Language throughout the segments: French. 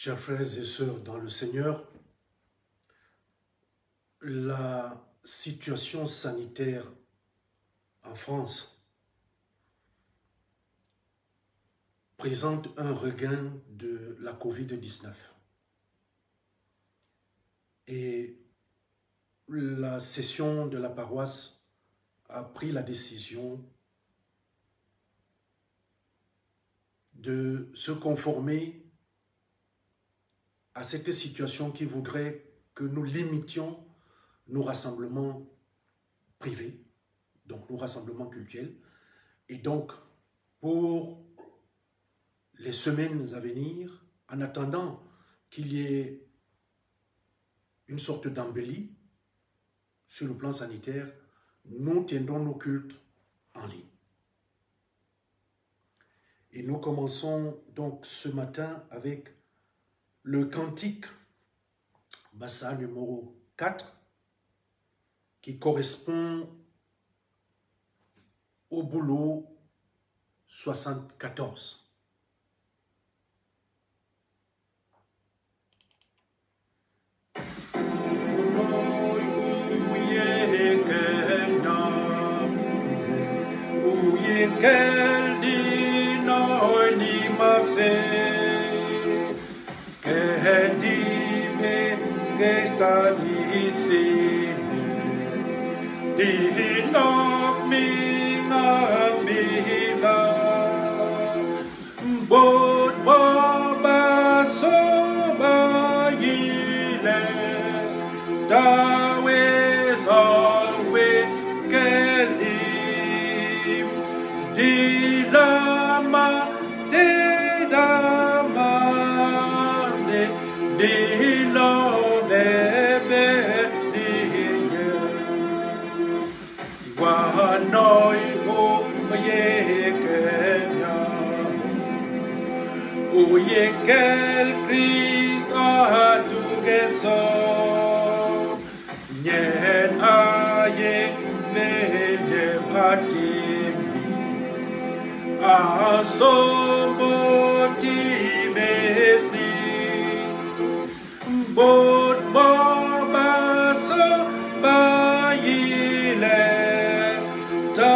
Chers frères et sœurs dans le Seigneur, la situation sanitaire en France présente un regain de la Covid-19. Et la session de la paroisse a pris la décision de se conformer à cette situation qui voudrait que nous limitions nos rassemblements privés, donc nos rassemblements cultuels. Et donc, pour les semaines à venir, en attendant qu'il y ait une sorte d'embellie sur le plan sanitaire, nous tiendrons nos cultes en ligne. Et nous commençons donc ce matin avec le cantique Massa numéro 4 qui correspond au boulot 74. Quel Christ a tout raison, nien aye mele batimi, a somoti meti, bot baba so bayile, ta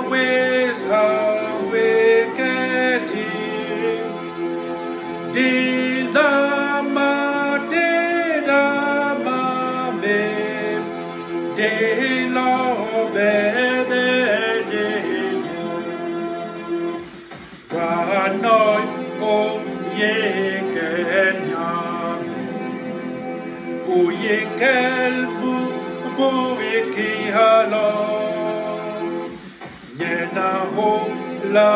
wes hawe keli. De la ma be, de la be de wa noi o ye kenya o ye kel bu ki halo yena ho la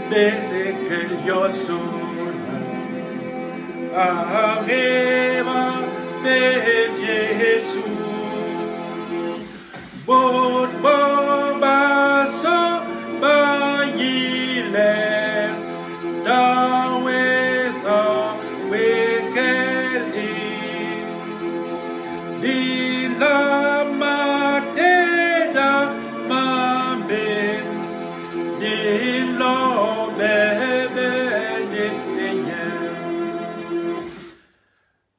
beze kel yosu Arriva de Jesus, but Baba so bayile, Dawes a wekeli, di la mateda mambe, di lo bebe.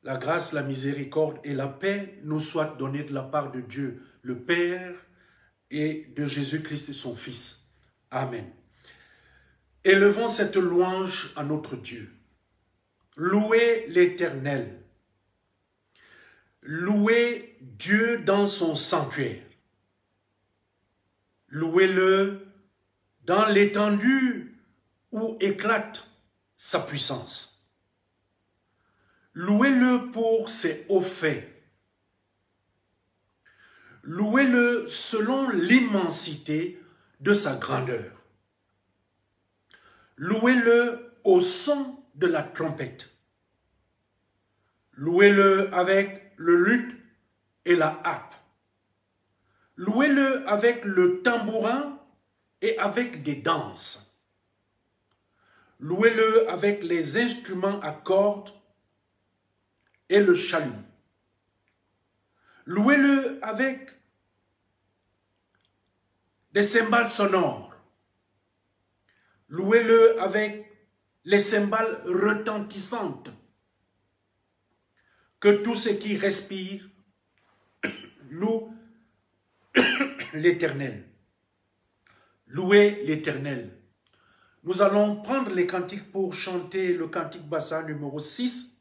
La grâce, la miséricorde et la paix nous soient données de la part de Dieu, le Père, et de Jésus-Christ, son Fils. Amen. Élevons cette louange à notre Dieu. Louez l'Éternel. Louez Dieu dans son sanctuaire. Louez-le dans l'étendue où éclate sa puissance. Louez-le pour ses hauts faits. Louez-le selon l'immensité de sa grandeur. Louez-le au son de la trompette. Louez-le avec le luth et la harpe. Louez-le avec le tambourin et avec des danses. Louez-le avec les instruments à cordes et le chalumeau. Louez-le avec des cymbales sonores. Louez-le avec les cymbales retentissantes. que tout ce qui respire loue l'Éternel. Louez l'Éternel. Nous allons prendre les cantiques pour chanter le cantique Bassa numéro 6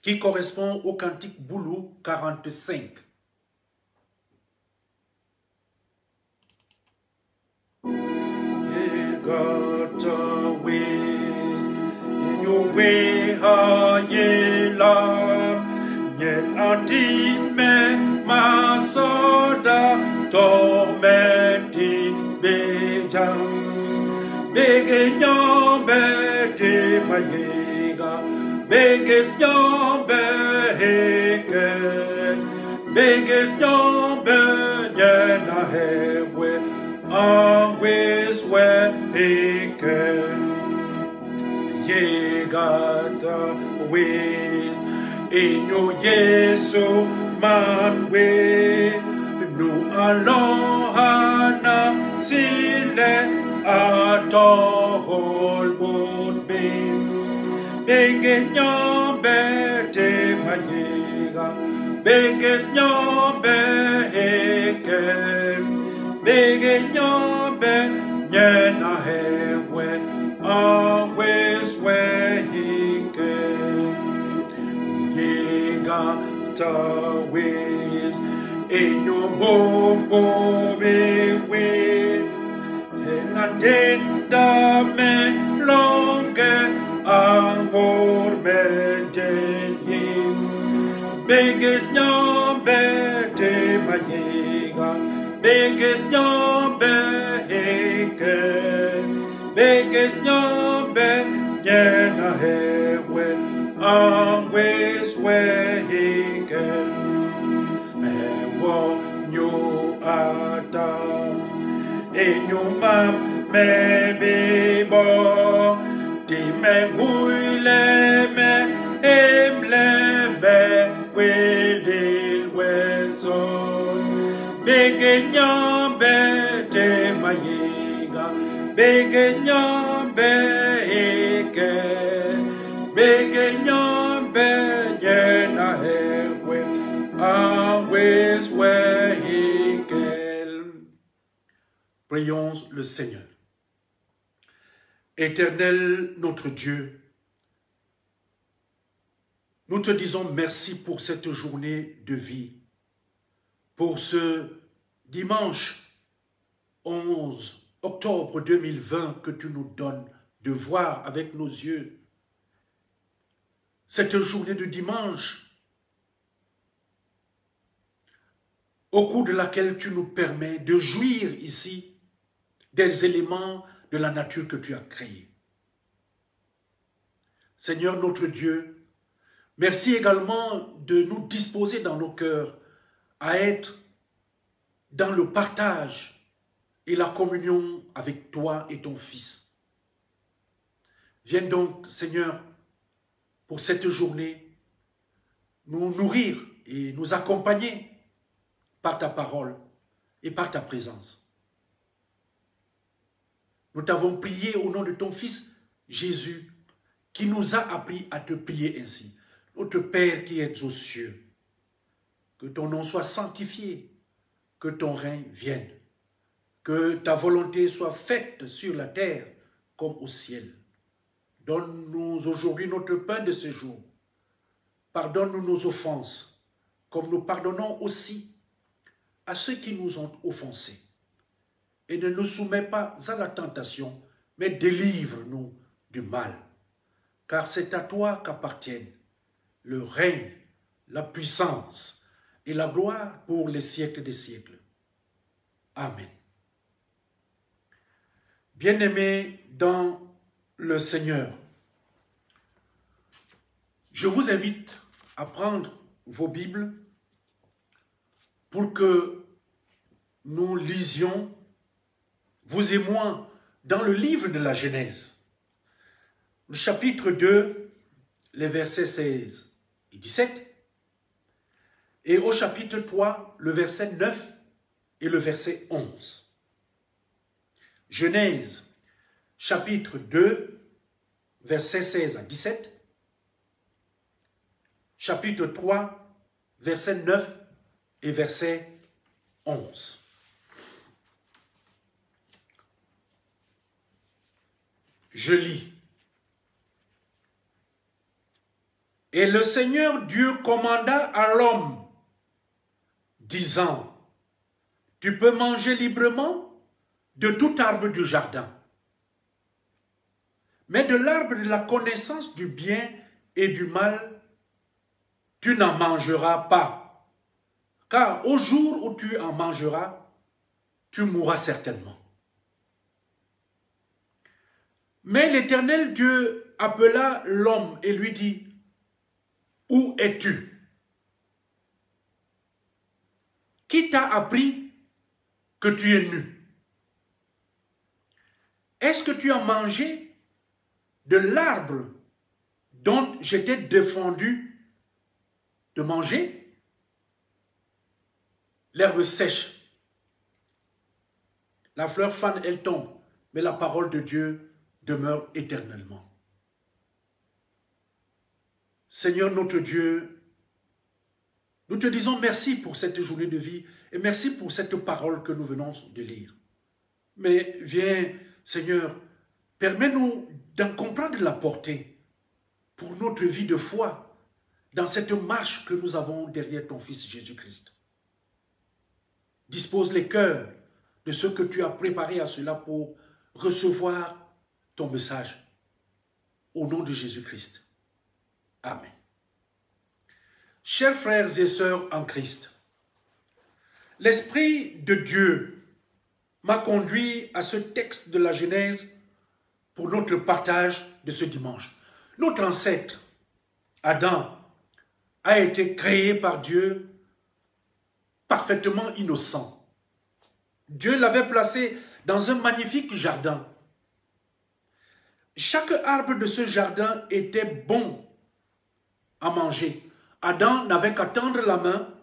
qui correspond au cantique Boulou 45. Got a ways in your way, ye love, yet antime masoda tormenti bejam, begenyon bete mayega, begenyon beheken, begenyon benyena hewe. Always when he can, ye got the ways in your Yesu man way. No aloha sile at all would be. Begenyon bete mayega, begenyon beheken. Begenyon benyena hewe, always where he can. Ye got the ways in your bobo way, and I did the man longer amor bejen. Begenyon bete mayega. Begenyon beheken, begenyon benyena hewe, always where he can. Ewo nyo adam, enyo mam mebibo, di me guile me emlebe wilil wezon. Begenyon bete mayega, begenyon beheken, begenyon benyena hewe, always where he can. Prions le Seigneur. Éternel notre Dieu, nous te disons merci pour cette journée de vie, pour ce dimanche 11 octobre 2020 que tu nous donnes de voir avec nos yeux. Cette journée de dimanche au cours de laquelle tu nous permets de jouir ici des éléments de la nature que tu as créée. Seigneur notre Dieu, merci également de nous disposer dans nos cœurs à être dans le partage et la communion avec toi et ton Fils. Viens donc, Seigneur, pour cette journée, nous nourrir et nous accompagner par ta parole et par ta présence. Nous t'avons prié au nom de ton Fils, Jésus, qui nous a appris à te prier ainsi. Notre Père qui es aux cieux, que ton nom soit sanctifié, que ton règne vienne, que ta volonté soit faite sur la terre comme au ciel. Donne-nous aujourd'hui notre pain de ce jour. Pardonne-nous nos offenses, comme nous pardonnons aussi à ceux qui nous ont offensés. Et ne nous soumets pas à la tentation, mais délivre-nous du mal. Car c'est à toi qu'appartiennent le règne, la puissance et la gloire pour les siècles des siècles. Amen. Bien-aimés dans le Seigneur, je vous invite à prendre vos Bibles pour que nous lisions, vous et moi, dans le livre de la Genèse, le chapitre 2, les versets 16 et 17, et au chapitre 3, le verset 9 et le verset 11. Genèse, chapitre 2, versets 16 à 17, chapitre 3, verset 9 et verset 11. Je lis. Et le Seigneur Dieu commanda à l'homme, disant, tu peux manger librement de tout arbre du jardin, mais de l'arbre de la connaissance du bien et du mal, tu n'en mangeras pas, car au jour où tu en mangeras, tu mourras certainement. Mais l'Éternel Dieu appela l'homme et lui dit, où es-tu? Qui t'a appris que tu es nu? Est-ce que tu as mangé de l'arbre dont je t'ai défendu de manger? L'herbe sèche, la fleur fane, elle tombe, mais la parole de Dieu demeure éternellement. Seigneur notre Dieu, nous te disons merci pour cette journée de vie et merci pour cette parole que nous venons de lire. Mais viens, Seigneur, permets-nous d'en comprendre la portée pour notre vie de foi dans cette marche que nous avons derrière ton Fils Jésus-Christ. Dispose les cœurs de ceux que tu as préparés à cela pour recevoir ton message. Au nom de Jésus-Christ. Amen. Chers frères et sœurs en Christ, l'Esprit de Dieu m'a conduit à ce texte de la Genèse pour notre partage de ce dimanche. Notre ancêtre, Adam, a été créé par Dieu parfaitement innocent. Dieu l'avait placé dans un magnifique jardin. Chaque arbre de ce jardin était bon à manger. Adam n'avait qu'à tendre la main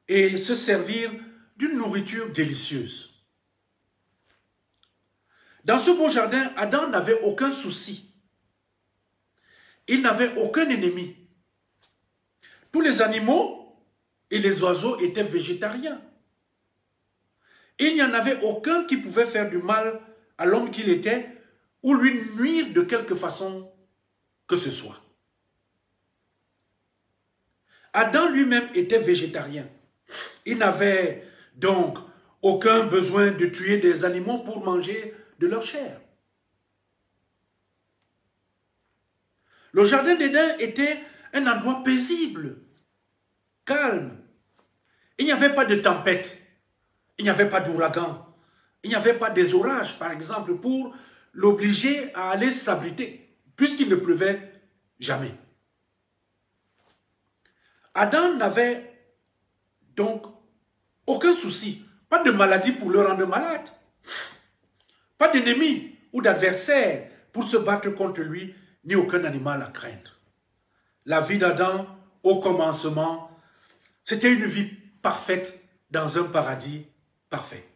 et se servir d'une nourriture délicieuse. Dans ce beau jardin, Adam n'avait aucun souci. Il n'avait aucun ennemi. Tous les animaux et les oiseaux étaient végétariens. Il n'y en avait aucun qui pouvait faire du mal à l'homme qu'il était ou lui nuire de quelque façon que ce soit. Adam lui-même était végétarien. Il n'avait donc aucun besoin de tuer des animaux pour manger de leur chair. Le jardin d'Éden était un endroit paisible, calme. Il n'y avait pas de tempête, il n'y avait pas d'ouragan, il n'y avait pas des orages, par exemple, pour l'obliger à aller s'abriter, puisqu'il ne pleuvait jamais. Adam n'avait donc aucun souci, pas de maladie pour le rendre malade, pas d'ennemi ou d'adversaire pour se battre contre lui, ni aucun animal à craindre. La vie d'Adam, au commencement, c'était une vie parfaite dans un paradis parfait.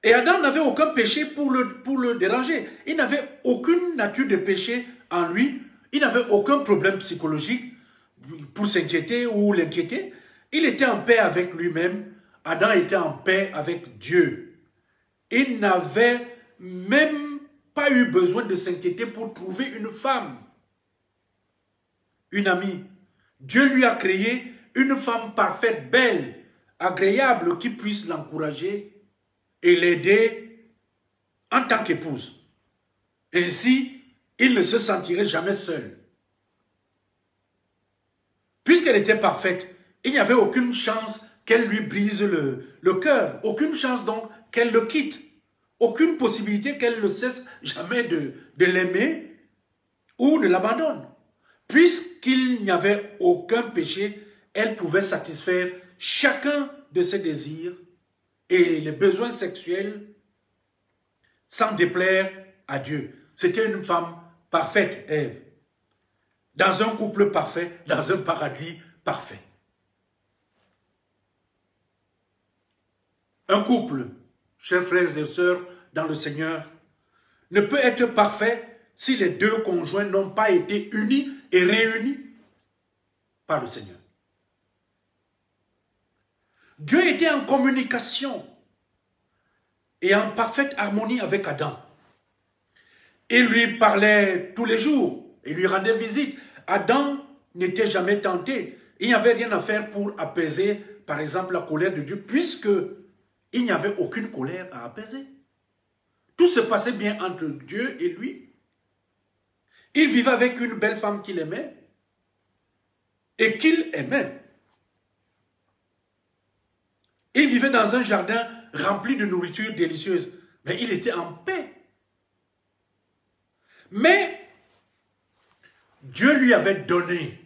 Et Adam n'avait aucun péché pour le déranger. Il n'avait aucune nature de péché en lui. Il n'avait aucun problème psychologique pour s'inquiéter ou l'inquiéter. Il était en paix avec lui-même. Adam était en paix avec Dieu. Il n'avait même pas eu besoin de s'inquiéter pour trouver une femme, une amie. Dieu lui a créé une femme parfaite, belle, agréable, qui puisse l'encourager et l'aider en tant qu'épouse. Ainsi, il ne se sentirait jamais seul. Puisqu'elle était parfaite, il n'y avait aucune chance qu'elle lui brise le cœur, aucune chance donc qu'elle le quitte, aucune possibilité qu'elle ne cesse jamais de l'aimer ou de l'abandonne. Puisqu'il n'y avait aucun péché, elle pouvait satisfaire chacun de ses désirs et les besoins sexuels sans déplaire à Dieu. C'était une femme parfaite, Ève. Dans un couple parfait, dans un paradis parfait. Un couple, chers frères et sœurs dans le Seigneur, ne peut être parfait si les deux conjoints n'ont pas été unis et réunis par le Seigneur. Dieu était en communication et en parfaite harmonie avec Adam. Il lui parlait tous les jours, il lui rendait visite. Adam n'était jamais tenté. Il n'y avait rien à faire pour apaiser, par exemple, la colère de Dieu, puisque il n'y avait aucune colère à apaiser. Tout se passait bien entre Dieu et lui. Il vivait avec une belle femme qu'il aimait et qu'il aimait. Il vivait dans un jardin rempli de nourriture délicieuse, mais il était en paix. Mais Dieu lui avait donné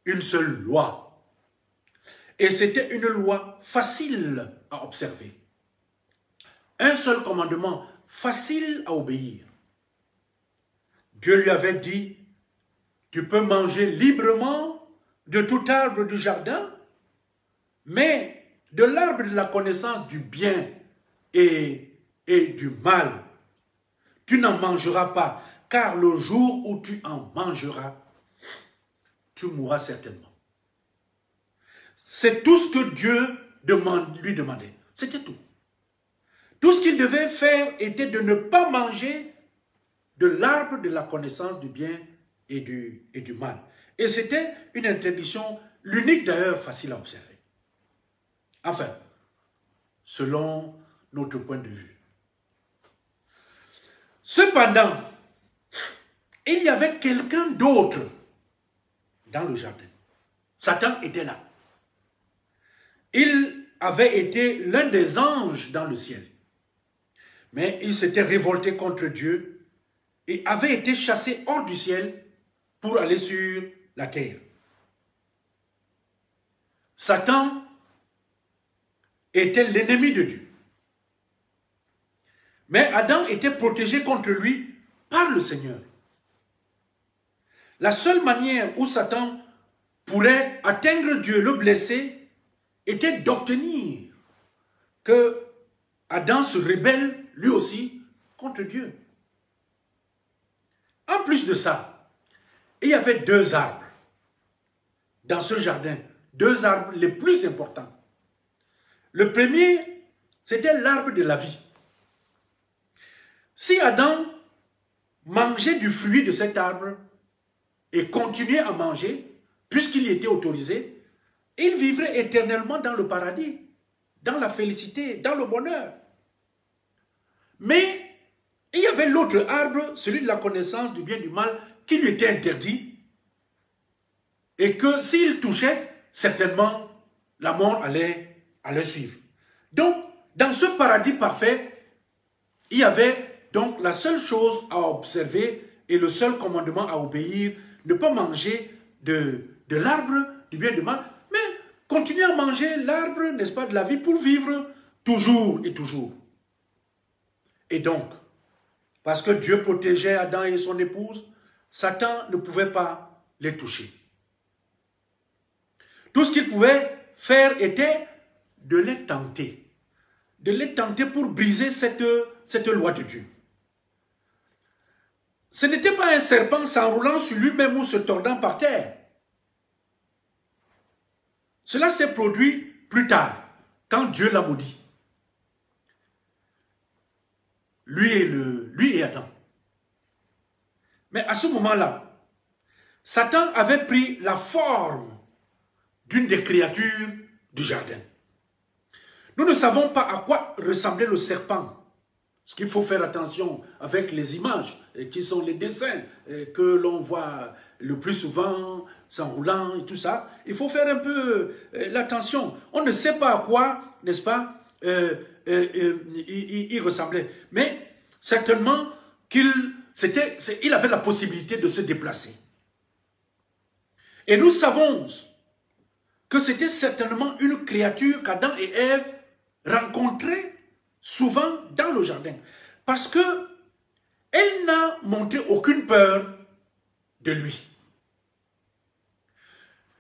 une seule loi. Et c'était une loi facile à observer. Un seul commandement facile à obéir. Dieu lui avait dit, tu peux manger librement de tout arbre du jardin, mais de l'arbre de la connaissance du bien et du mal, tu n'en mangeras pas, car le jour où tu en mangeras, tu mourras certainement. C'est tout ce que Dieu lui demandait. C'était tout. Tout ce qu'il devait faire était de ne pas manger de l'arbre de la connaissance du bien et du mal. Et c'était une interdiction, l'unique d'ailleurs facile à observer. Enfin, selon notre point de vue. Cependant, il y avait quelqu'un d'autre dans le jardin. Satan était là. Il avait été l'un des anges dans le ciel. Mais il s'était révolté contre Dieu et avait été chassé hors du ciel pour aller sur la terre. Satan était l'ennemi de Dieu. Mais Adam était protégé contre lui par le Seigneur. La seule manière où Satan pourrait atteindre Dieu, le blesser, était d'obtenir que Adam se rébelle lui aussi contre Dieu. En plus de ça, il y avait deux arbres dans ce jardin, deux arbres les plus importants. Le premier, c'était l'arbre de la vie. Si Adam mangeait du fruit de cet arbre et continuait à manger, puisqu'il y était autorisé, il vivrait éternellement dans le paradis, dans la félicité, dans le bonheur. Mais il y avait l'autre arbre, celui de la connaissance du bien et du mal, qui lui était interdit, et que s'il touchait, certainement, la mort allait suivre. Donc, dans ce paradis parfait, il y avait donc la seule chose à observer et le seul commandement à obéir, ne pas manger de l'arbre du bien et du mal, mais continuer à manger l'arbre, n'est-ce pas, de la vie pour vivre toujours et toujours. Et donc, parce que Dieu protégeait Adam et son épouse, Satan ne pouvait pas les toucher. Tout ce qu'il pouvait faire était de les tenter. De les tenter pour briser cette loi de Dieu. Ce n'était pas un serpent s'enroulant sur lui-même ou se tordant par terre. Cela s'est produit plus tard, quand Dieu l'a maudit. Lui et Adam. Mais à ce moment-là, Satan avait pris la forme d'une des créatures du jardin. Nous ne savons pas à quoi ressemblait le serpent. Parce qu'il faut faire attention avec les images, qui sont les dessins que l'on voit le plus souvent, s'enroulant et tout ça. Il faut faire un peu l'attention. On ne sait pas à quoi, n'est-ce pas, il ressemblait. Mais certainement qu'il avait la possibilité de se déplacer. Et nous savons que c'était certainement une créature qu'Adam et Ève rencontraient souvent dans le jardin. Parce que elle n'a montré aucune peur de lui.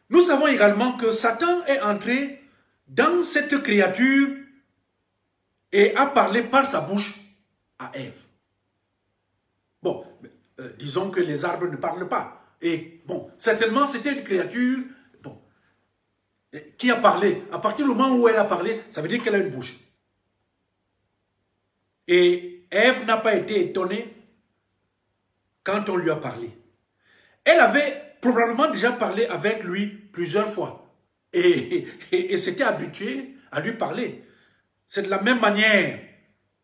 Nous savons également que Satan est entré dans cette créature et a parlé par sa bouche à Ève. Bon, disons que les arbres ne parlent pas. Et bon, certainement c'était une créature bon, qui a parlé. À partir du moment où elle a parlé, ça veut dire qu'elle a une bouche. Et Ève n'a pas été étonnée quand on lui a parlé. Elle avait probablement déjà parlé avec lui plusieurs fois. Et s'était habituée à lui parler. C'est de la même manière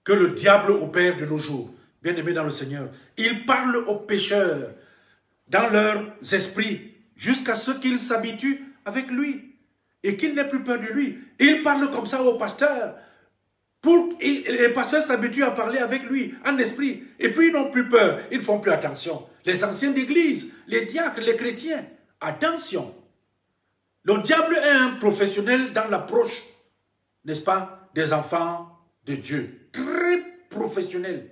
que le diable opère de nos jours. Bien-aimés dans le Seigneur. Il parle aux pécheurs dans leurs esprits jusqu'à ce qu'ils s'habituent avec lui et qu'ils n'aient plus peur de lui. Il parle comme ça aux pasteurs. Les pasteurs s'habituent à parler avec lui en esprit. Et puis ils n'ont plus peur. Ils ne font plus attention. Les anciens d'église, les diacres, les chrétiens. Attention. Le diable est un professionnel dans l'approche, n'est-ce pas, des enfants de Dieu. Très professionnel.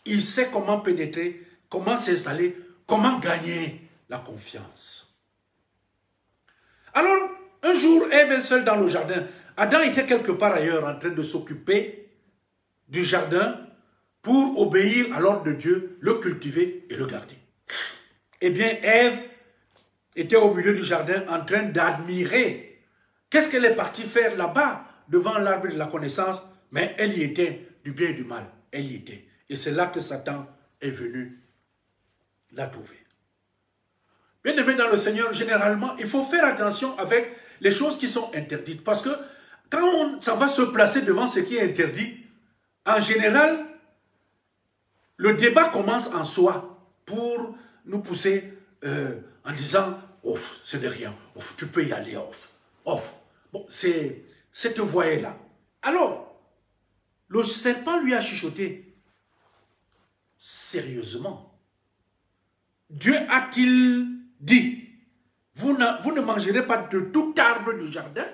Il sait comment pénétrer, comment s'installer, comment gagner la confiance. Alors, un jour, Ève est seule dans le jardin. Adam était quelque part ailleurs en train de s'occuper du jardin pour obéir à l'ordre de Dieu, le cultiver et le garder. Eh bien, Ève était au milieu du jardin en train d'admirer. Qu'est-ce qu'elle est partie faire là-bas devant l'arbre de la connaissance? Mais elle y était, du bien et du mal. Elle y était. Et c'est là que Satan est venu la trouver. Bien aimé dans le Seigneur, généralement, il faut faire attention avec les choses qui sont interdites. Parce que quand ça va se placer devant ce qui est interdit, en général, le débat commence en soi pour nous pousser en disant « Ouf, c'est de rien, ouf, tu peux y aller, ouf, ouf. » Bon, c'est cette voie-là. Alors, le serpent lui a chuchoté. Sérieusement, Dieu a-t-il dit, vous ne mangerez pas de tout arbre du jardin?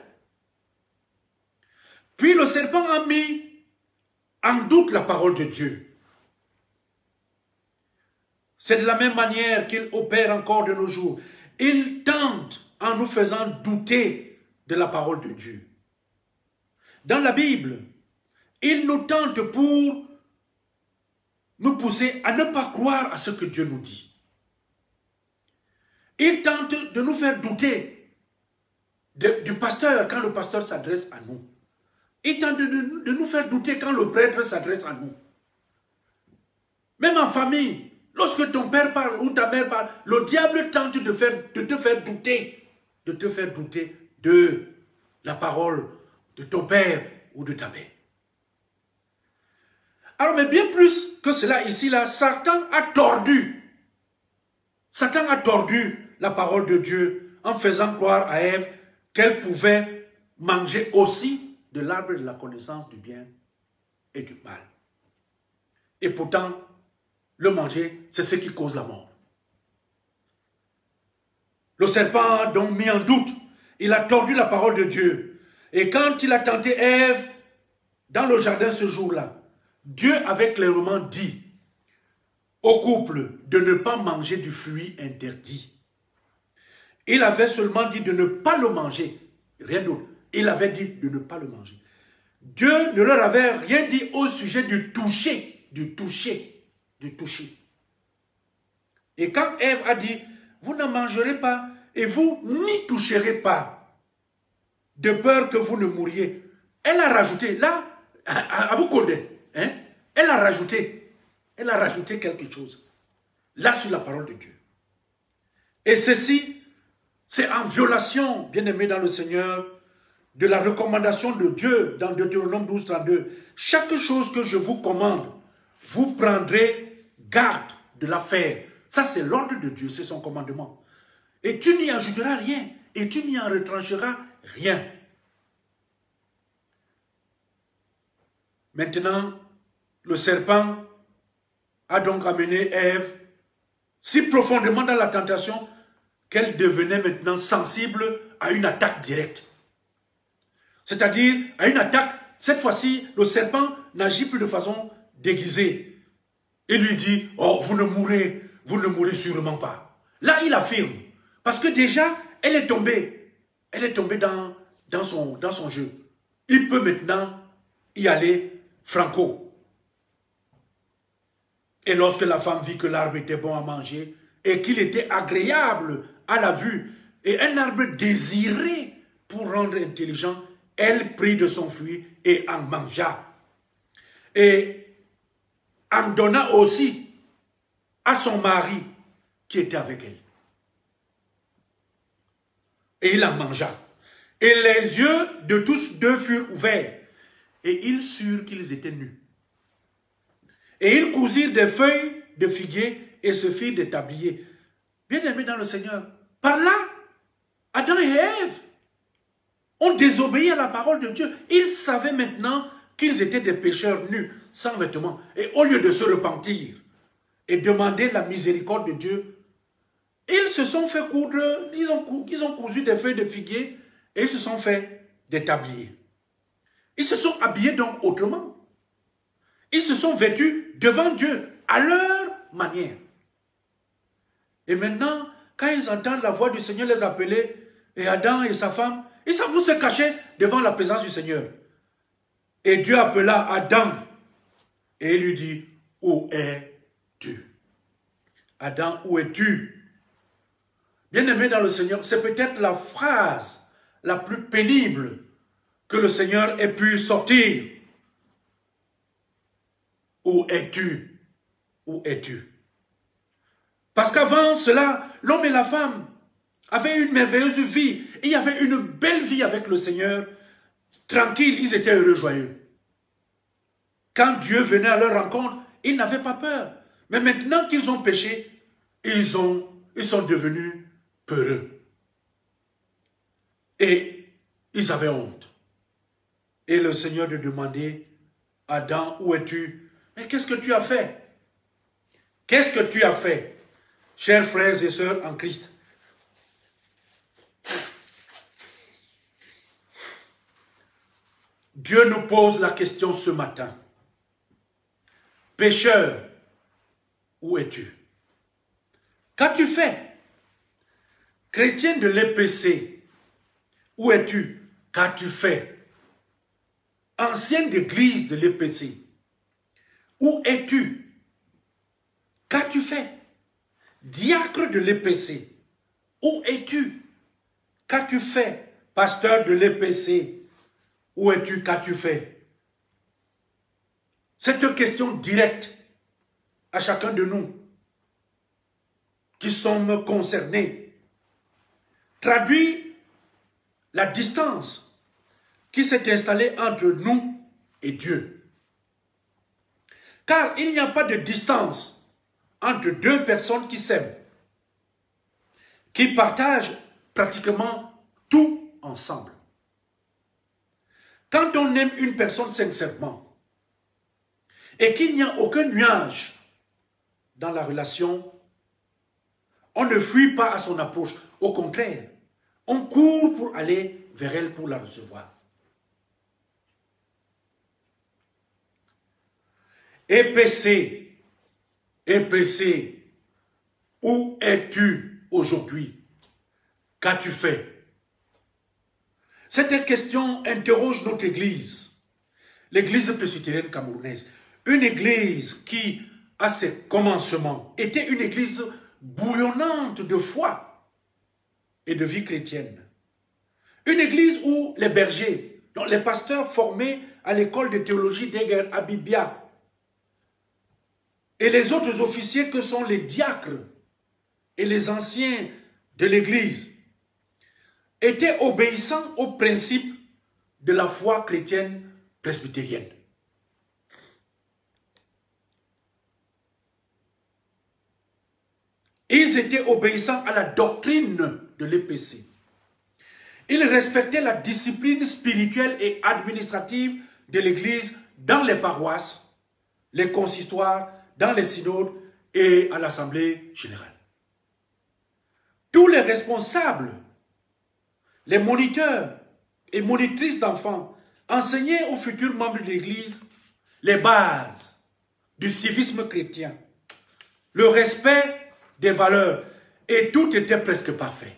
Puis le serpent a mis en doute la parole de Dieu. C'est de la même manière qu'il opère encore de nos jours. Il tente en nous faisant douter de la parole de Dieu. Dans la Bible, il nous tente pour nous pousser à ne pas croire à ce que Dieu nous dit. Il tente de nous faire douter du pasteur quand le pasteur s'adresse à nous. Il tente de nous faire douter quand le prêtre s'adresse à nous. Même en famille, lorsque ton père parle ou ta mère parle, le diable tente de te faire douter de la parole de ton père ou de ta mère. Alors, mais bien plus que cela ici, là, Satan a tordu la parole de Dieu en faisant croire à Ève qu'elle pouvait manger aussi de l'arbre de la connaissance du bien et du mal. Et pourtant, le manger, c'est ce qui cause la mort. Le serpent a donc mis en doute, il a tordu la parole de Dieu. Et quand il a tenté Ève dans le jardin ce jour-là, Dieu avait clairement dit au couple de ne pas manger du fruit interdit. Il avait seulement dit de ne pas le manger, rien d'autre. Il avait dit de ne pas le manger. Dieu ne leur avait rien dit au sujet du toucher, du toucher. Et quand Ève a dit, vous ne mangerez pas et vous n'y toucherez pas, de peur que vous ne mouriez, elle a rajouté, là, à vous connaître, hein, elle a rajouté quelque chose, là sur la parole de Dieu. Et ceci, c'est en violation, bien aimé dans le Seigneur, de la recommandation de Dieu dans Deutéronome 12, 32. Chaque chose que je vous commande, vous prendrez garde de la faire. Ça, c'est l'ordre de Dieu, c'est son commandement. Et tu n'y ajouteras rien, et tu n'y en retrancheras rien. Maintenant, le serpent a donc amené Ève si profondément dans la tentation qu'elle devenait maintenant sensible à une attaque directe. C'est-à-dire à une attaque, cette fois-ci, le serpent n'agit plus de façon déguisée. Il lui dit, oh, vous ne mourrez sûrement pas. Là, il affirme, parce que déjà, elle est tombée dans son jeu. Il peut maintenant y aller franco. Et lorsque la femme vit que l'arbre était bon à manger et qu'il était agréable à la vue et un arbre désiré pour rendre intelligent, elle prit de son fruit et en mangea. Et en donna aussi à son mari qui était avec elle. Et il en mangea. Et les yeux de tous deux furent ouverts. Et ils surent qu'ils étaient nus. Et ils cousirent des feuilles de figuier et se firent des tabliers. Bien-aimés dans le Seigneur, par là, Adam et Ève ont désobéi à la parole de Dieu. Ils savaient maintenant qu'ils étaient des pécheurs nus, sans vêtements. Et au lieu de se repentir et demander la miséricorde de Dieu, ils se sont fait coudre, ils ont cousu des feuilles de figuier et ils se sont fait des tabliers. Ils se sont habillés donc autrement. Ils se sont vêtus devant Dieu, à leur manière. Et maintenant, quand ils entendent la voix du Seigneur les appeler, et Adam et sa femme, ils savent se cacher devant la présence du Seigneur. Et Dieu appela Adam, et il lui dit, où es-tu? Adam, où es-tu? Bien-aimé dans le Seigneur, c'est peut-être la phrase la plus pénible que le Seigneur ait pu sortir. Où es-tu? Où es-tu? Parce qu'avant cela, l'homme et la femme avaient une merveilleuse vie. Il y avait une belle vie avec le Seigneur. Tranquille, ils étaient heureux, joyeux. Quand Dieu venait à leur rencontre, ils n'avaient pas peur. Mais maintenant qu'ils ont péché, ils sont devenus peureux. Et ils avaient honte. Et le Seigneur de demander, Adam, où es-tu? Mais qu'est-ce que tu as fait? Qu'est-ce que tu as fait? Chers frères et sœurs en Christ, Dieu nous pose la question ce matin. Pécheur, où es-tu? Qu'as-tu fait? Chrétien de l'EPC, où es-tu? Qu'as-tu fait? Ancien d'église de l'EPC, où es-tu? Qu'as-tu fait? Diacre de l'EPC, où es-tu? Qu'as-tu fait? Pasteur de l'EPC, où es-tu? Qu'as-tu fait? Cette question directe à chacun de nous qui sommes concernés traduit la distance qui s'est installée entre nous et Dieu. Car il n'y a pas de distance entre deux personnes qui s'aiment, qui partagent pratiquement tout ensemble. Quand on aime une personne sincèrement et qu'il n'y a aucun nuage dans la relation, on ne fuit pas à son approche. Au contraire, on court pour aller vers elle pour la recevoir. EPC, où es-tu aujourd'hui? Qu'as-tu fait? Cette question interroge notre église, l'église presbytérienne camerounaise. Une église qui, à ses commencements, était une église bouillonnante de foi et de vie chrétienne. Une église où les bergers, donc les pasteurs formés à l'école de théologie d'Eger Abibia, et les autres officiers que sont les diacres et les anciens de l'église, étaient obéissants aux principes de la foi chrétienne presbytérienne. Ils étaient obéissants à la doctrine de l'EPC. Ils respectaient la discipline spirituelle et administrative de l'Église dans les paroisses, les consistoires, dans les synodes et à l'Assemblée générale. Tous les responsables, les moniteurs et monitrices d'enfants enseignaient aux futurs membres de l'Église les bases du civisme chrétien, le respect des valeurs, et tout était presque parfait.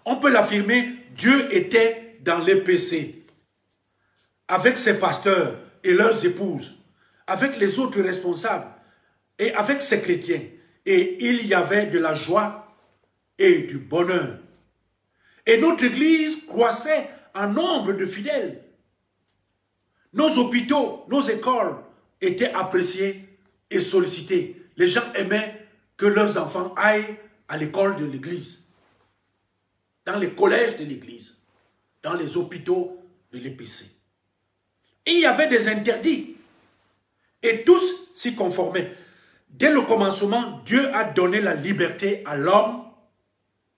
On peut l'affirmer, Dieu était dans l'EPC, avec ses pasteurs et leurs épouses, avec les autres responsables et avec ces chrétiens. Et il y avait de la joie et du bonheur. Et notre église croissait en nombre de fidèles. Nos hôpitaux, nos écoles étaient appréciés et sollicités. Les gens aimaient que leurs enfants aillent à l'école de l'église, dans les collèges de l'église, dans les hôpitaux de l'EPC. Et il y avait des interdits. Et tous s'y conformaient. Dès le commencement, Dieu a donné la liberté à l'homme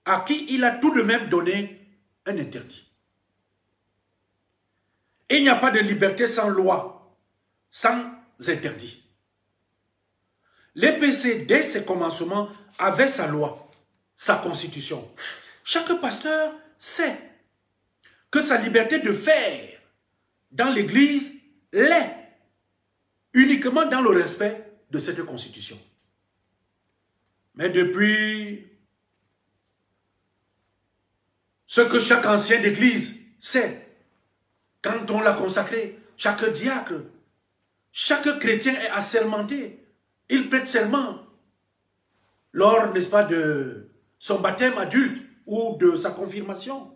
à qui il a tout de même donné un interdit. Et il n'y a pas de liberté sans loi, sans interdit. L'EPC, dès ses commencements, avait sa loi, sa constitution. Chaque pasteur sait que sa liberté de faire dans l'église l'est uniquement dans le respect de cette constitution. Mais depuis ce que chaque ancien d'église sait, quand on l'a consacré, chaque diacre, chaque chrétien est assermenté. Il prête serment lors, n'est-ce pas, de son baptême adulte ou de sa confirmation.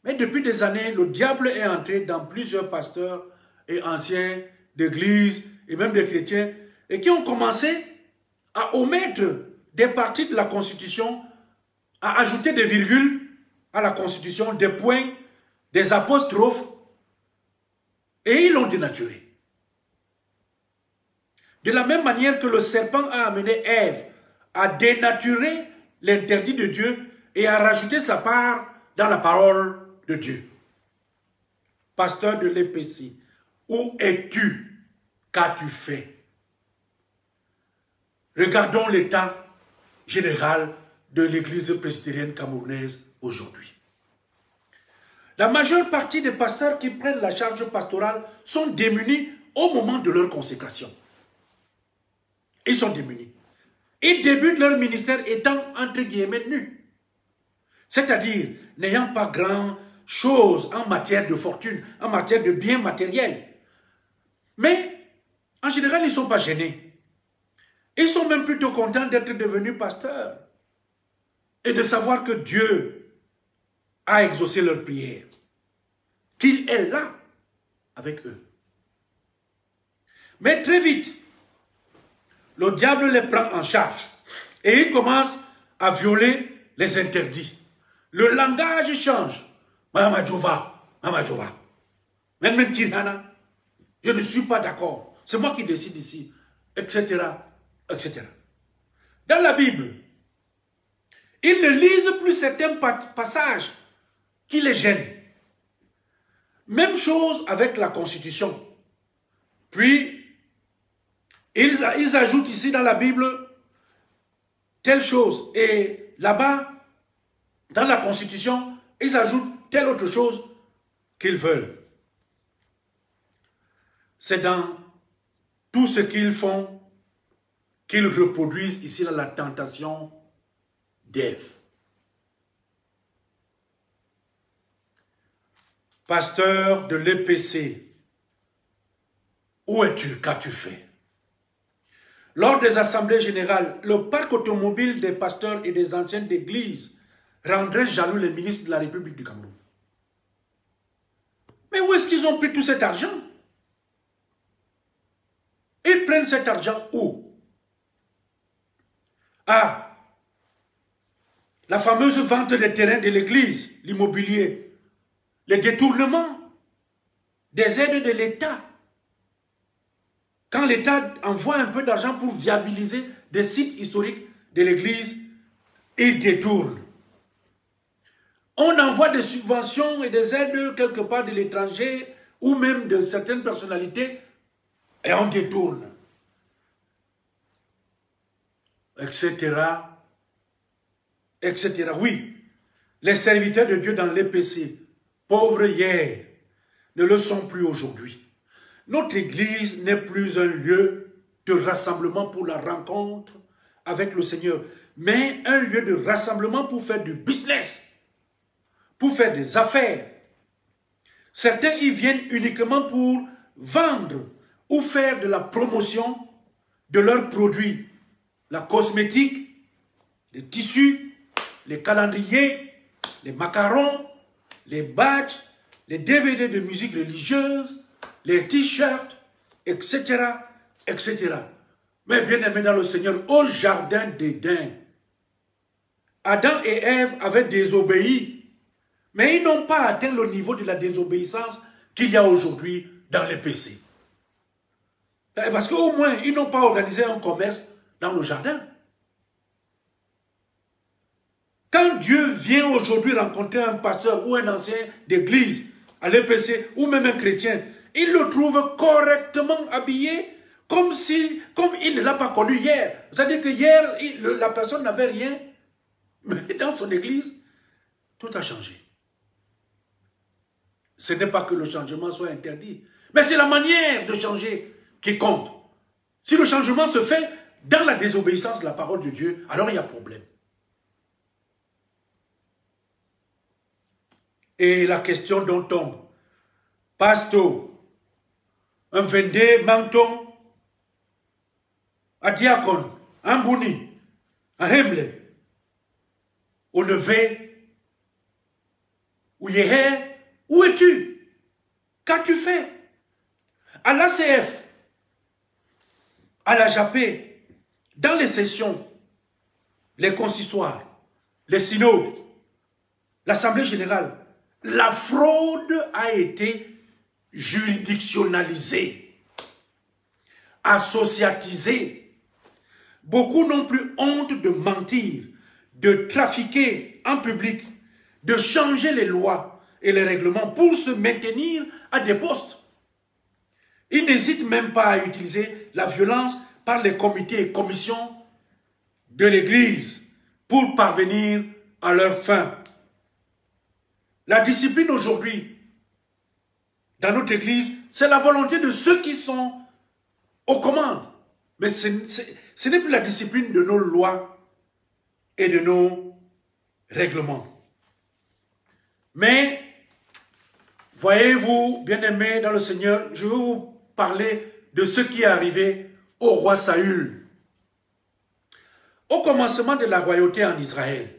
Mais depuis des années, le diable est entré dans plusieurs pasteurs et anciens d'église et même des chrétiens et qui ont commencé à omettre des parties de la Constitution, à ajouter des virgules à la Constitution, des points, des apostrophes, et ils l'ont dénaturé. De la même manière que le serpent a amené Ève à dénaturer l'interdit de Dieu et à rajouter sa part dans la parole de Dieu. Pasteur de l'EPC, où es-tu? Qu'as-tu fait? Regardons l'état général de l'église presbytérienne camerounaise aujourd'hui. La majeure partie des pasteurs qui prennent la charge pastorale sont démunis au moment de leur consécration. Ils sont démunis. Ils débutent leur ministère étant entre guillemets nus. C'est-à-dire n'ayant pas grand chose en matière de fortune, en matière de biens matériels. Mais en général, ils ne sont pas gênés. Ils sont même plutôt contents d'être devenus pasteurs et de savoir que Dieu a exaucé leurs prières, qu'il est là avec eux. Mais très vite, le diable les prend en charge et il commence à violer les interdits. Le langage change. Mama Jova, même Kirana, je ne suis pas d'accord. C'est moi qui décide ici, etc., etc. Dans la Bible, ils ne lisent plus certains passages qui les gênent. Même chose avec la Constitution. Puis, ils ajoutent ici dans la Bible telle chose. Et là-bas, dans la Constitution, ils ajoutent telle autre chose qu'ils veulent. C'est dans tout ce qu'ils font qu'ils reproduisent ici la tentation d'Ève. Pasteur de l'EPC, où es-tu? Qu'as-tu fait? Lors des assemblées générales, le parc automobile des pasteurs et des anciens d'église rendrait jaloux les ministres de la République du Cameroun. Mais où est-ce qu'ils ont pris tout cet argent? Ils prennent cet argent où? Ah, la fameuse vente des terrains de l'église, l'immobilier, les détournements des aides de l'État. Quand l'État envoie un peu d'argent pour viabiliser des sites historiques de l'église, il détourne. On envoie des subventions et des aides quelque part de l'étranger ou même de certaines personnalités et on détourne. Etc. Etc. Oui, les serviteurs de Dieu dans l'EPC, pauvres hier, ne le sont plus aujourd'hui. Notre église n'est plus un lieu de rassemblement pour la rencontre avec le Seigneur, mais un lieu de rassemblement pour faire du business, pour faire des affaires. Certains y viennent uniquement pour vendre ou faire de la promotion de leurs produits, la cosmétique, les tissus, les calendriers, les macarons, les badges, les DVD de musique religieuse, les t-shirts, etc., etc. Mais bien aimé dans le Seigneur, au jardin d'Éden, Adam et Ève avaient désobéi, mais ils n'ont pas atteint le niveau de la désobéissance qu'il y a aujourd'hui dans les PC. Parce qu'au moins, ils n'ont pas organisé un commerce dans le jardin. Quand Dieu vient aujourd'hui rencontrer un pasteur ou un ancien d'église à l'EPC ou même un chrétien, il le trouve correctement habillé comme il ne l'a pas connu hier. C'est-à-dire que hier, la personne n'avait rien, mais dans son église, tout a changé. Ce n'est pas que le changement soit interdit, mais c'est la manière de changer qui compte. Si le changement se fait dans la désobéissance de la parole de Dieu, alors il y a problème. Et la question dont tombe, Pasto, un vendé menton, un diacone, un bouni, un hemle, au lever, où où es-tu? Qu'as-tu fait? À l'ACF, à la Japé, dans les sessions, les consistoires, les synodes, l'Assemblée générale, la fraude a été juridictionnalisée, associatisée. Beaucoup n'ont plus honte de mentir, de trafiquer en public, de changer les lois et les règlements pour se maintenir à des postes. Ils n'hésitent même pas à utiliser la violence par les comités et commissions de l'Église pour parvenir à leur fin. La discipline aujourd'hui, dans notre Église, c'est la volonté de ceux qui sont aux commandes. Mais ce n'est plus la discipline de nos lois et de nos règlements. Mais, voyez-vous, bien-aimés dans le Seigneur, je vais vous parler de ce qui est arrivé au roi Saül. Au commencement de la royauté en Israël,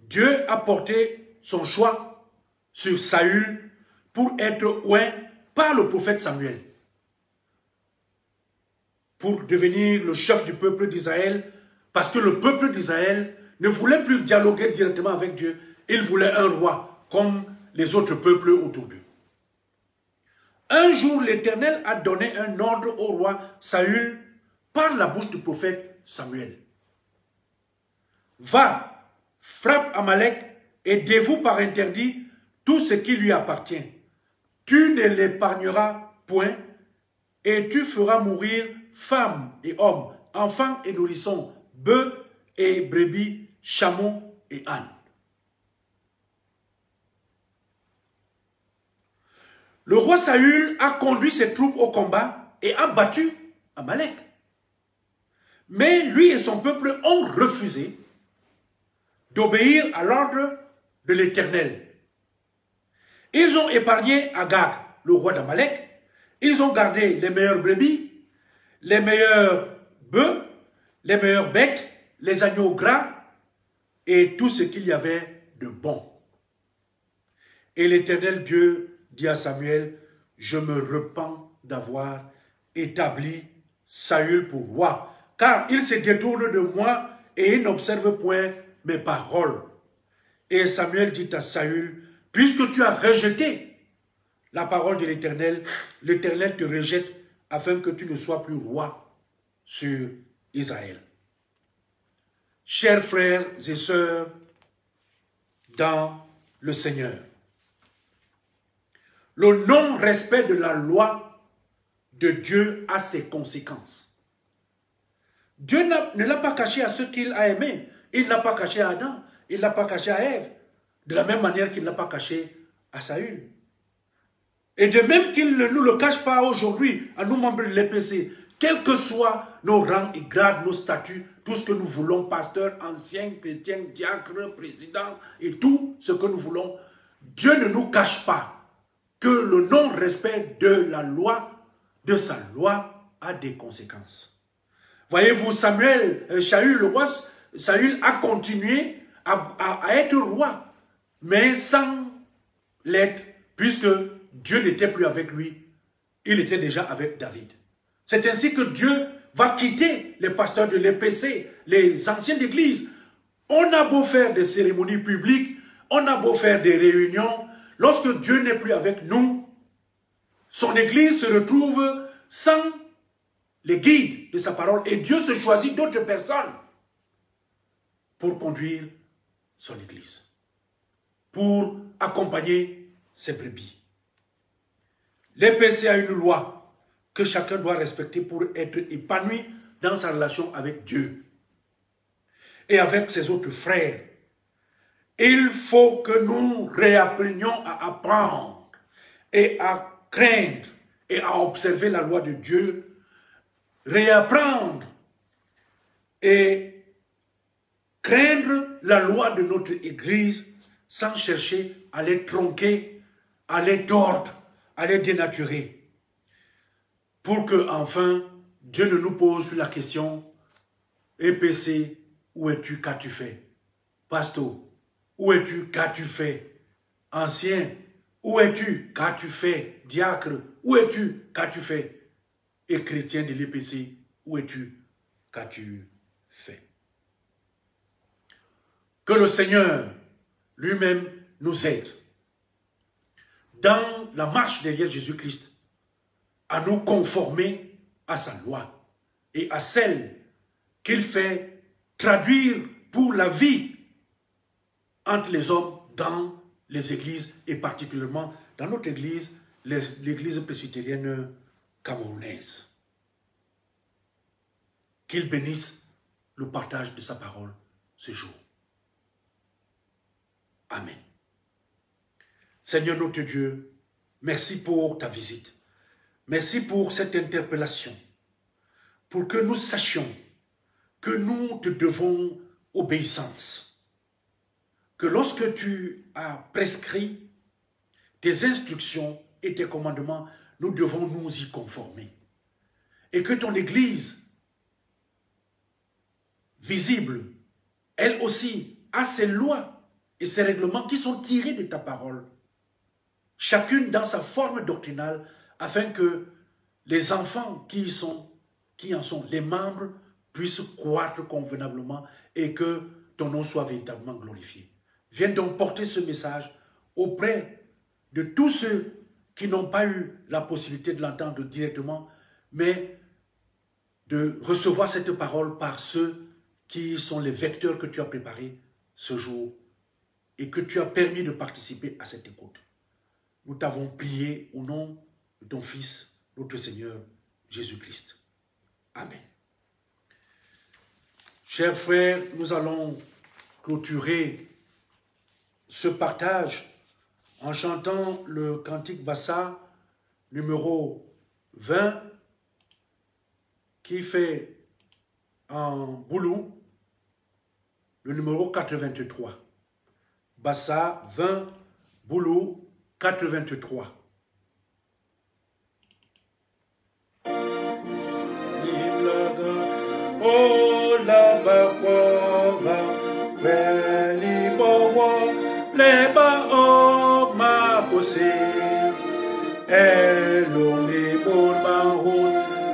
Dieu a porté son choix sur Saül pour être oint par le prophète Samuel, pour devenir le chef du peuple d'Israël, parce que le peuple d'Israël ne voulait plus dialoguer directement avec Dieu, il voulait un roi comme les autres peuples autour d'eux. Un jour, l'Éternel a donné un ordre au roi Saül par la bouche du prophète Samuel. Va, frappe Amalek et dévoue par interdit tout ce qui lui appartient. Tu ne l'épargneras point et tu feras mourir femmes et hommes, enfants et nourrissons, bœufs et brebis, chameaux et ânes. Le roi Saül a conduit ses troupes au combat et a battu Amalek. Mais lui et son peuple ont refusé d'obéir à l'ordre de l'Éternel. Ils ont épargné Agag, le roi d'Amalek. Ils ont gardé les meilleures brebis, les meilleurs bœufs, les meilleures bêtes, les agneaux gras et tout ce qu'il y avait de bon. Et l'Éternel Dieu dit à Samuel, je me repens d'avoir établi Saül pour roi, car il se détourne de moi et il n'observe point mes paroles. Et Samuel dit à Saül, puisque tu as rejeté la parole de l'Éternel, l'Éternel te rejette afin que tu ne sois plus roi sur Israël. Chers frères et sœurs dans le Seigneur, le non-respect de la loi de Dieu a ses conséquences. Dieu ne l'a pas caché à ceux qu'il a aimés. Il ne l'a pas caché à Adam. Il ne l'a pas caché à Ève. De la même manière qu'il ne l'a pas caché à Saül. Et de même qu'il ne nous le cache pas aujourd'hui à nous membres de l'EPC, quels que soient nos rangs et grades, nos statuts, tout ce que nous voulons, pasteurs, anciens, chrétiens, diacres, présidents et tout ce que nous voulons, Dieu ne nous cache pas que le non-respect de la loi de sa loi a des conséquences. Voyez-vous, Saül, le roi, Saül a continué à être roi, mais sans l'être, puisque Dieu n'était plus avec lui, il était déjà avec David. C'est ainsi que Dieu va quitter les pasteurs de l'EPC, les anciens d'église. On a beau faire des cérémonies publiques, on a beau faire des réunions, lorsque Dieu n'est plus avec nous, son église se retrouve sans les guides de sa parole et Dieu se choisit d'autres personnes pour conduire son église, pour accompagner ses brebis. L'EPC a une loi que chacun doit respecter pour être épanoui dans sa relation avec Dieu et avec ses autres frères. Il faut que nous réapprenions à apprendre et à craindre et à observer la loi de Dieu, réapprendre et craindre la loi de notre Église sans chercher à les tronquer, à les tordre, à les dénaturer. Pour que, enfin, Dieu ne nous pose la question, EPC, où es-tu, qu'as-tu fait? Pasteur, où es-tu, qu'as-tu fait? Ancien, où es-tu, qu'as-tu fait? Diacre, où es-tu, qu'as-tu fait? Et chrétien de l'EPC, où es-tu, qu'as-tu fait? Que le Seigneur lui-même nous aide dans la marche derrière Jésus-Christ à nous conformer à sa loi et à celle qu'il fait traduire pour la vie entre les hommes dans les églises et particulièrement dans notre église, l'église presbytérienne camerounaise. Qu'il bénisse le partage de sa parole ce jour. Amen. Seigneur notre Dieu, merci pour ta visite. Merci pour cette interpellation. Pour que nous sachions que nous te devons obéissance. Que lorsque tu as prescrit tes instructions et tes commandements, nous devons nous y conformer. Et que ton Église visible, elle aussi, a ses lois et ses règlements qui sont tirés de ta parole, chacune dans sa forme doctrinale, afin que les enfants qui en sont les membres puissent croître convenablement et que ton nom soit véritablement glorifié. Viens donc porter ce message auprès de tous ceux qui n'ont pas eu la possibilité de l'entendre directement, mais de recevoir cette parole par ceux qui sont les vecteurs que tu as préparés ce jour et que tu as permis de participer à cette écoute. Nous t'avons prié au nom de ton Fils, notre Seigneur Jésus-Christ. Amen. Chers frères, nous allons clôturer ce partage en chantant le cantique Bassa numéro 20 qui fait en boulou le numéro 83. Bassa 20, boulou 83. Oh la bakwa beli bawa le ba o ma kose elongi borba ho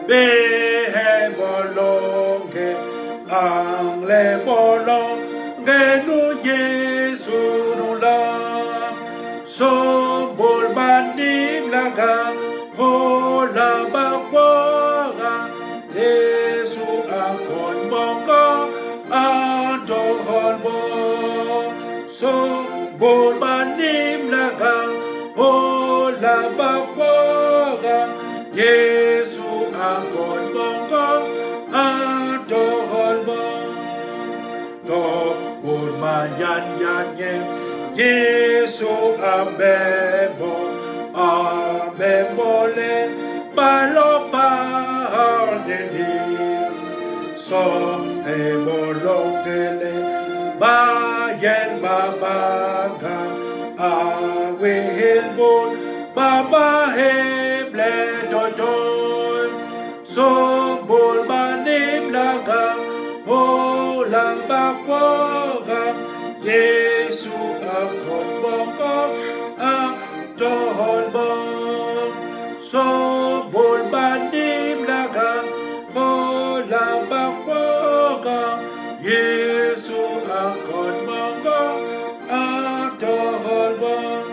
be he bolonge angle bolonge no yesu no la so bolbani laga ho la bakwa so bolbanim laga o la bakwaga Yesu akon bongo adolbo do bolmayan yanye Yesu abebo abebole balopa ardeni so ebolokele Bayen babaga awe helbon baba heble dodo Yesu akon bongong atol bong sobol bandim lagang bolang bakwogang Yesu akon bongong atol bong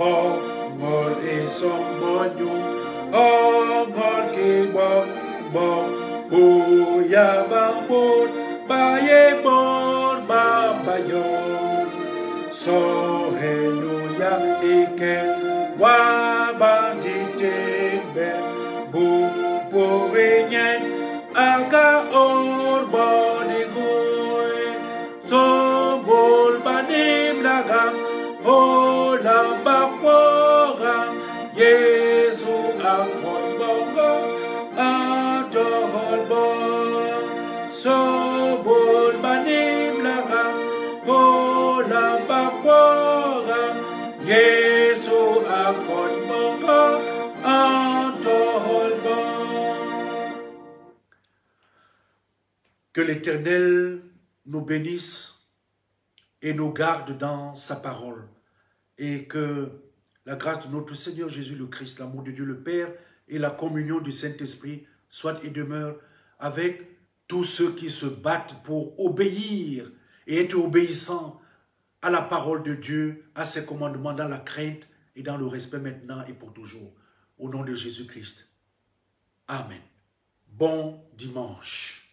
Hongol isong monyong Hongol kiwang bong Huya bang pun baye bon babayon So henuya iken wabang ditimbe Bupurinyen aga orbon iguy Sobol banim lagam Olam bakwogang Yesu akon bongong Atol bong Sobol banim lagam Olam bakwogang Yesu akon bongong Atol bong. Que l'Éternel nous bénisse et nous garde dans sa parole. Et que la grâce de notre Seigneur Jésus le Christ, l'amour de Dieu le Père et la communion du Saint-Esprit soit et demeure avec tous ceux qui se battent pour obéir et être obéissants à la parole de Dieu, à ses commandements dans la crainte et dans le respect maintenant et pour toujours. Au nom de Jésus-Christ. Amen. Bon dimanche.